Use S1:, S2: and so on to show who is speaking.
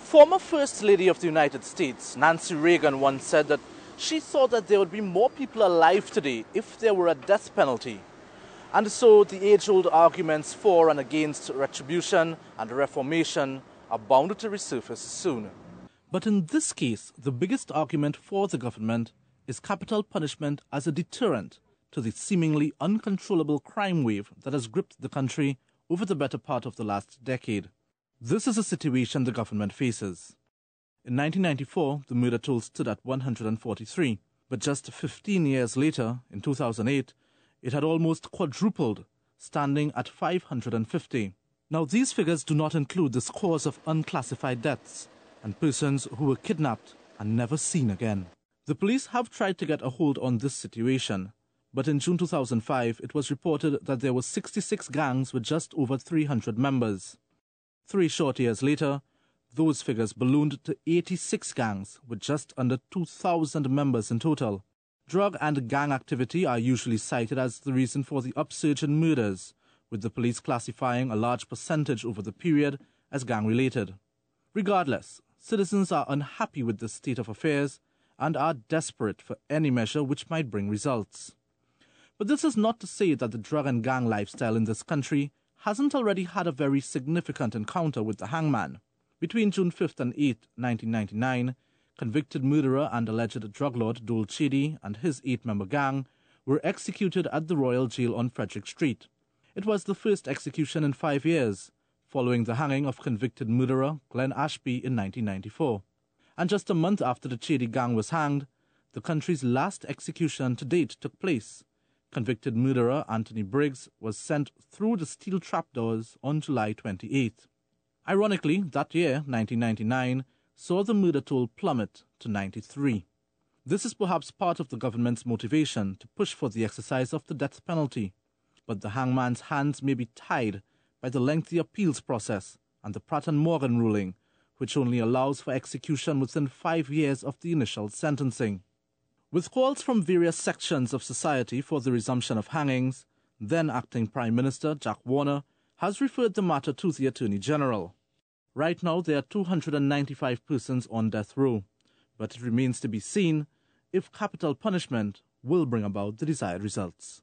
S1: Former First Lady of the United States, Nancy Reagan, once said that she thought that there would be more people alive today if there were a death penalty. And so the age-old arguments for and against retribution and reformation are bound to resurface soon. But in this case, the biggest argument for the government is capital punishment as a deterrent to the seemingly uncontrollable crime wave that has gripped the country over the better part of the last decade. This is a situation the government faces. In 1994, the murder toll stood at 143, but just 15 years later, in 2008, it had almost quadrupled, standing at 550. Now, these figures do not include the scores of unclassified deaths and persons who were kidnapped and never seen again. The police have tried to get a hold on this situation, but in June 2005, it was reported that there were 66 gangs with just over 300 members. 3 short years later, those figures ballooned to 86 gangs with just under 2,000 members in total. Drug and gang activity are usually cited as the reason for the upsurge in murders, with the police classifying a large percentage over the period as gang-related. Regardless, citizens are unhappy with this state of affairs and are desperate for any measure which might bring results. But this is not to say that the drug and gang lifestyle in this country hasn't already had a very significant encounter with the hangman. Between June 5th and 8th, 1999, convicted murderer and alleged drug lord Dole Chedi and his 8-member gang were executed at the Royal Jail on Frederick Street. It was the first execution in 5 years, following the hanging of convicted murderer Glenn Ashby in 1994. And just a month after the Chedi gang was hanged, the country's last execution to date took place. Convicted murderer Anthony Briggs was sent through the steel trapdoors on July 28th. Ironically, that year, 1999, saw the murder toll plummet to 93. This is perhaps part of the government's motivation to push for the exercise of the death penalty. But the hangman's hands may be tied by the lengthy appeals process and the Pratt and Morgan ruling, which only allows for execution within 5 years of the initial sentencing. With calls from various sections of society for the resumption of hangings, then Acting Prime Minister Jack Warner has referred the matter to the Attorney General. Right now, there are 295 persons on death row, but it remains to be seen if capital punishment will bring about the desired results.